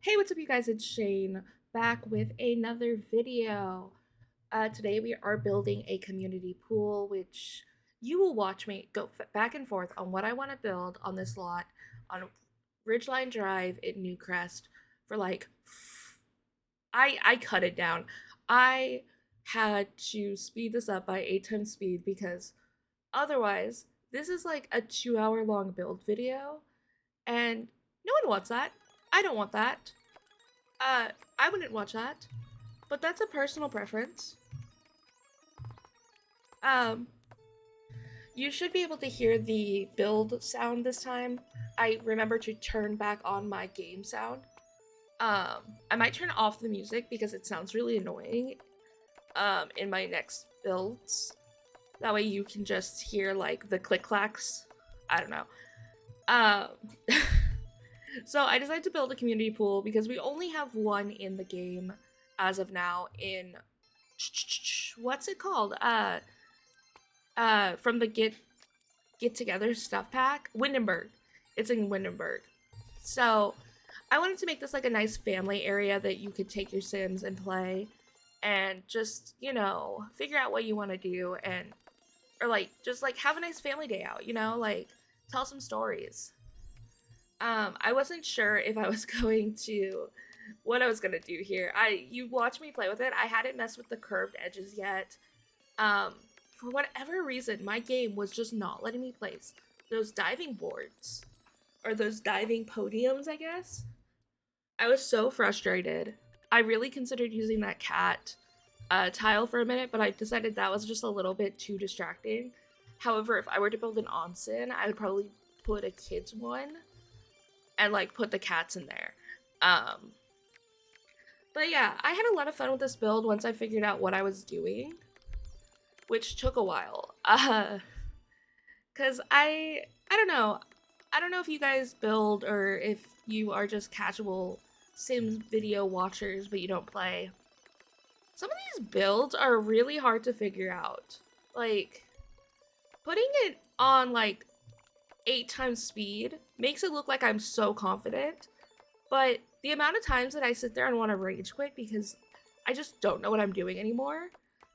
Hey, what's up, you guys? It's Shane back with another video. Today we are building a community pool, which you will watch me go back and forth on what I want to build on this lot on Ridgeline Drive in Newcrest for like I cut it down. I had to speed this up by 8 times speed because otherwise this is like a 2 hour long build video and no one wants that. I don't want that. Uh, I wouldn't watch that, but that's a personal preference. Um, you should be able to hear the build sound this time. I remember to turn back on my game sound. I might turn off the music because it sounds really annoying. In my next builds, that way you can just hear like the click clacks. I don't know. Um, so I decided to build a community pool because we only have one in the game as of now in what's it called? From the get together stuff pack, Windenburg. It's in Windenburg. So I wanted to make this like a nice family area that you could take your Sims and play, and just figure out what you want to do, and or like just like have a nice family day out. Like tell some stories. I wasn't sure if I was going to what I was gonna do here. You watch me play with it. I hadn't messed with the curved edges yet. Um, for whatever reason, my game was just not letting me place those diving boards or those diving podiums, I guess. I was so frustrated. I really considered using that cat tile for a minute, but I decided that was just a little bit too distracting. However, if I were to build an onsen, I would probably put a kids one and like put the cats in there. Um, but yeah, I had a lot of fun with this build once I figured out what I was doing, which took a while. Cause I don't know. I don't know if you guys build or if you are just casual Sims video watchers but you don't play. Some of these builds are really hard to figure out. Like putting it on like 8 times speed makes it look like I'm so confident, but the amount of times that I sit there and want to rage quit because I just don't know what I'm doing anymore,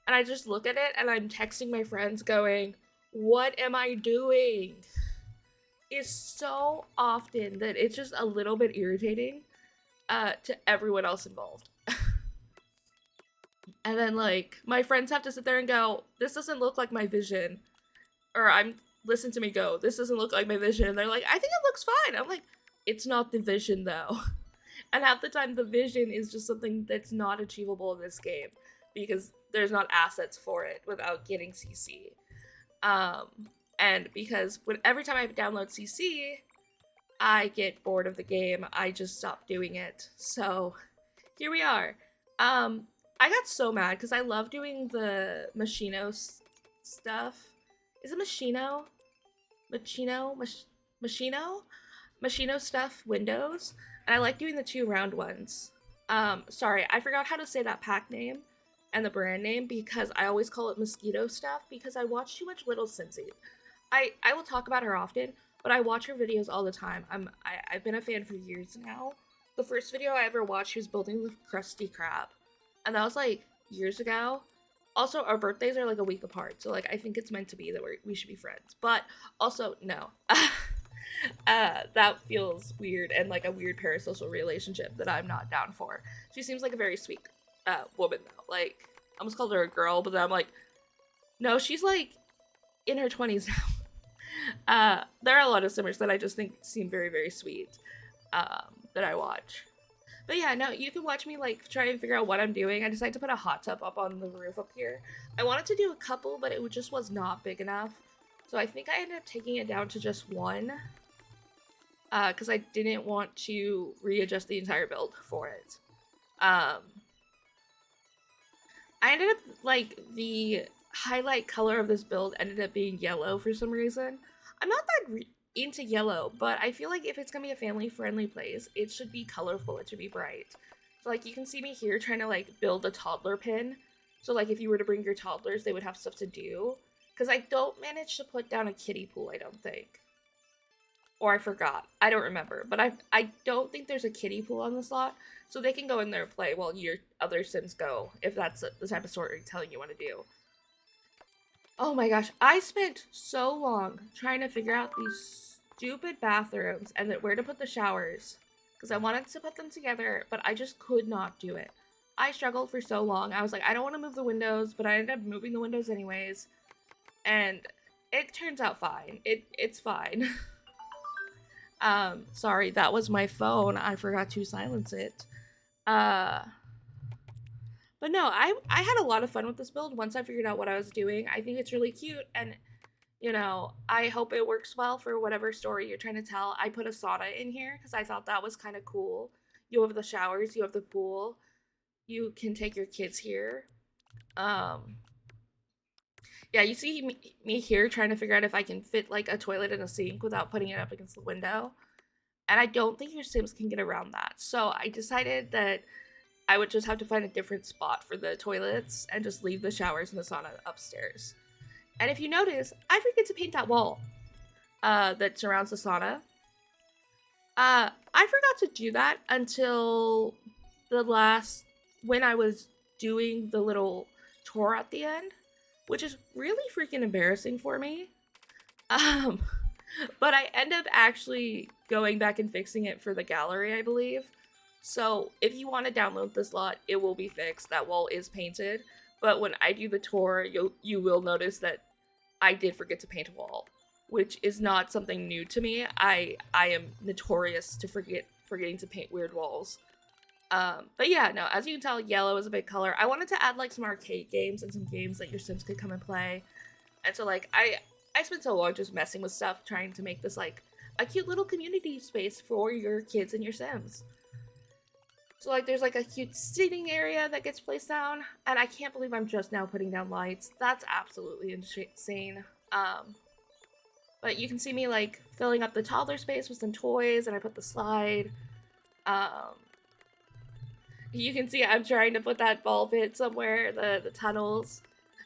and I just look at it and I'm texting my friends going, "What am I doing?" is so often that it's just a little bit irritating to everyone else involved. And then like my friends have to sit there and go, "This doesn't look like my vision," or I'm listen to me go, "This doesn't look like my vision," and they're like, "I think it looks fine." I'm like, "It's not the vision though." And half the time the vision is just something that's not achievable in this game because there's not assets for it without getting CC. And because every time I download CC, I get bored of the game. I just stop doing it. So here we are. I got so mad because I love doing the Machino stuff. Is it Machino? Machino? Machino stuff windows. And I like doing the 2 round ones. Sorry, I forgot how to say that pack name and the brand name because I always call it mosquito stuff because I watch too much Little Cincy. I will talk about her often, but I watch her videos all the time. I've been a fan for years now. The first video I ever watched, she was building the Krusty Krab, and that was like years ago. Also, our birthdays are like a week apart, so like I think it's meant to be that we should be friends. But also, no, that feels weird and like a weird parasocial relationship that I'm not down for. She seems like a very sweet woman though. Like I almost called her a girl, but then I'm like, no, she's like in her 20s now. There are a lot of simmers that I just think seem very, very sweet that I watch. But yeah, no, you can watch me like try and figure out what I'm doing. I decided to put a hot tub up on the roof up here. I wanted to do a couple, but it just was not big enough. So I think I ended up taking it down to just one. Because I didn't want to readjust the entire build for it. I ended up, like, the highlight color of this build ended up being yellow for some reason. I'm not that into yellow, but I feel like if it's gonna be a family-friendly place, it should be colorful, it should be bright. So, like, you can see me here trying to, like, build a toddler pin. So, like, if you were to bring your toddlers, they would have stuff to do. Because I don't manage to put down a kiddie pool, I don't think. or I forgot. I don't remember, but I don't think there's a kiddie pool on this lot, so they can go in there and play while your other Sims go, if that's the type of storytelling you want to do. Oh my gosh, I spent so long trying to figure out these stupid bathrooms and where to put the showers because I wanted to put them together, but I just could not do it. I struggled for so long. I was like, I don't want to move the windows, but I ended up moving the windows anyways, and it turns out fine. It's fine. Sorry, that was my phone. I forgot to silence it. Uh, but no, I had a lot of fun with this build once I figured out what I was doing. I think it's really cute, and I hope it works well for whatever story you're trying to tell. I put a sauna in here because I thought that was kind of cool. You have the showers, you have the pool, you can take your kids here. Um, yeah, you see me here trying to figure out if I can fit like a toilet in a sink without putting it up against the window. And I don't think your Sims can get around that. So I decided that I would just have to find a different spot for the toilets and just leave the showers and the sauna upstairs. And if you notice, I forget to paint that wall that surrounds the sauna. I forgot to do that until when I was doing the little tour at the end, which is really freaking embarrassing for me. Um, but I end up actually going back and fixing it for the gallery, I believe. So if you want to download this lot, it will be fixed. That wall is painted. But when I do the tour, you will notice that I did forget to paint a wall, which is not something new to me. I am notorious to forgetting to paint weird walls. But yeah, no, as you can tell, yellow is a big color. I wanted to add like some arcade games and some games that your Sims could come and play. And so like I spent so long just messing with stuff trying to make this like a cute little community space for your kids and your Sims. So like there's like a cute sitting area that gets placed down, and I can't believe I'm just now putting down lights. That's absolutely insane. But you can see me like filling up the toddler space with some toys, and I put the slide. Um, you can see I'm trying to put that ball pit somewhere, the tunnels.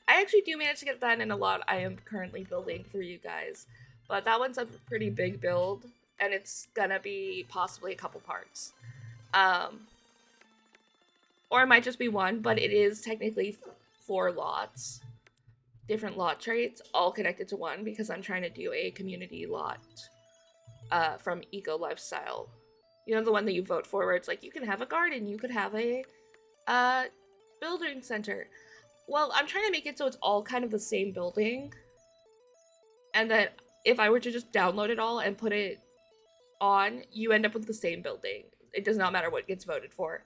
I actually do manage to get that in a lot I am currently building for you guys. But that one's a pretty big build, and it's gonna be possibly a couple parts. Or it might just be one, but it is technically 4 lots. Different lot traits, all connected to one, because I'm trying to do a community lot from Eco Lifestyle. You know, the one that you vote for where it's like, you can have a garden, you could have a building center. Well, I'm trying to make it so it's all kind of the same building. And that if I were to just download it all and put it on, you end up with the same building. It does not matter what gets voted for.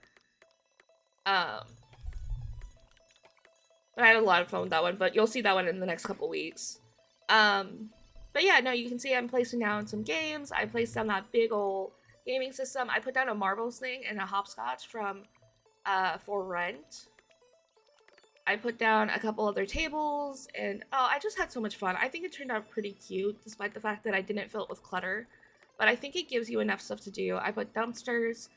But I had a lot of fun with that one, but you'll see that one in the next couple weeks. But yeah, no, you can see I'm placing down some games. I placed down that big old gaming system. I put down a marbles thing and a hopscotch from For Rent. I put down a couple other tables, and I just had so much fun. I think it turned out pretty cute, despite the fact that I didn't fill it with clutter. But I think it gives you enough stuff to do. I put dumpsters.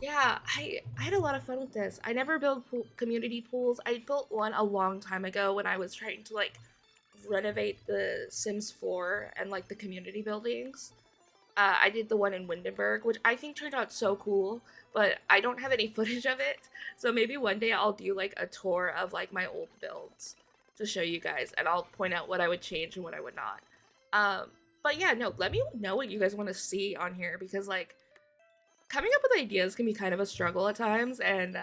Yeah, I had a lot of fun with this. I never built community pools. I built one a long time ago when I was trying to like renovate the Sims 4 and like the community buildings. I did the one in Windenburg, which I think turned out so cool, but I don't have any footage of it. So maybe one day I'll do like a tour of like my old builds to show you guys, and I'll point out what I would change and what I would not. But yeah, no, let me know what you guys want to see on here, because like coming up with ideas can be kind of a struggle at times, and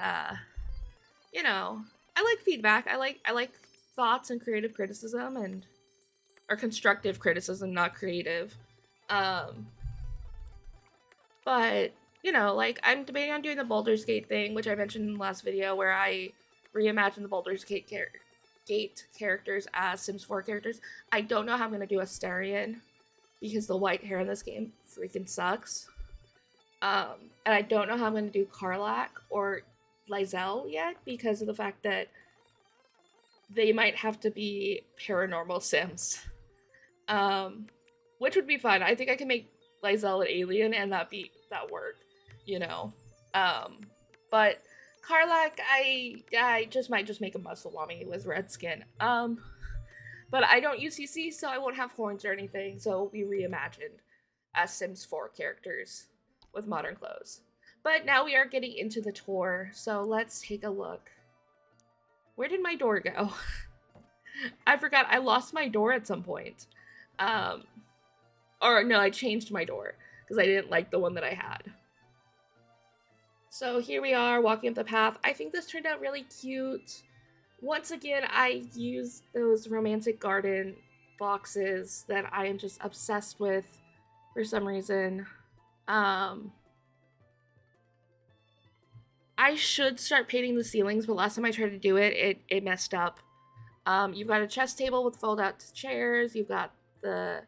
you know, I like feedback. I like thoughts and creative criticism, and or constructive criticism, not creative. But you know, like I'm debating on doing the Baldur's Gate thing, which I mentioned in the last video, where I reimagined the Baldur's Gate characters as Sims 4 characters. I don't know how I'm gonna do Astarion, because the white hair in this game freaking sucks. And I don't know how I'm gonna do Karlak or Lizelle yet, because of the fact that they might have to be paranormal Sims. Which would be fun. I think I can make Lizelle an alien and that work, you know. But Karlak, I just might just make a muscle mommy with red skin. But I don't use CC, so I won't have horns or anything. So we reimagined as Sims 4 characters with modern clothes. But now we are getting into the tour, so let's take a look. Where did my door go? I forgot I lost my door at some point. Um, or no, I changed my door because I didn't like the one that I had. So here we are walking up the path. I think this turned out really cute. Once again, I used those romantic garden boxes that I am just obsessed with for some reason. I should start painting the ceilings, but last time I tried to do it, it messed up. You've got a chess table with fold-out chairs. You've got the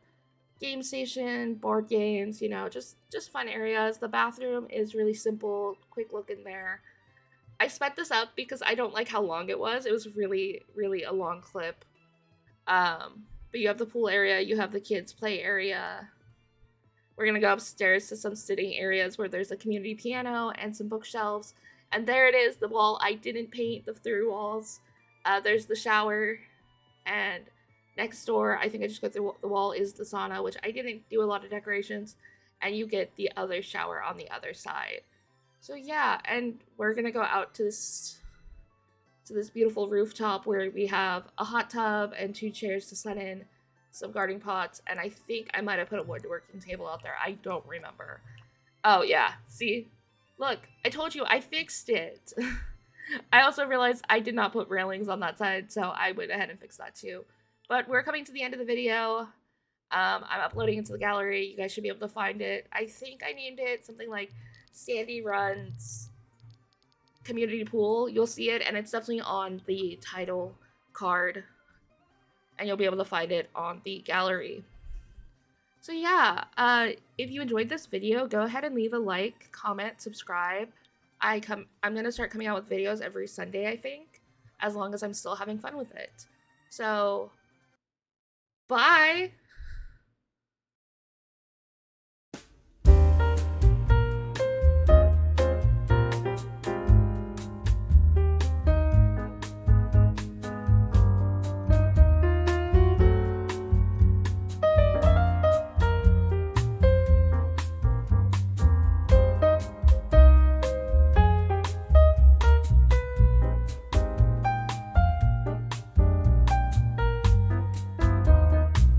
game station, board games. You know, just fun areas. The bathroom is really simple, quick look in there. I sped this up because I don't like how long it was. It was really, really a long clip. But you have the pool area. You have the kids' play area. We're gonna go upstairs to some sitting areas where there's a community piano and some bookshelves. And there it is, the wall I didn't paint, the through walls. There's the shower, and next door, I think I just got through the wall, is the sauna, which I didn't do a lot of decorations. And you get the other shower on the other side. So yeah, and we're gonna go out to this beautiful rooftop where we have a hot tub and 2 chairs to sit in, some gardening pots, and I think I might have put a woodworking table out there. I don't remember. Oh yeah, see? Look, I told you, I fixed it. I also realized I did not put railings on that side, so I went ahead and fixed that too. But we're coming to the end of the video. I'm uploading into the gallery. You guys should be able to find it. I think I named it something like Sandy Runs Community Pool. You'll see it, and it's definitely on the title card. And you'll be able to find it on the gallery. So yeah, if you enjoyed this video, go ahead and leave a like, comment, subscribe. I'm gonna start coming out with videos every Sunday, I think, as long as I'm still having fun with it. So, bye!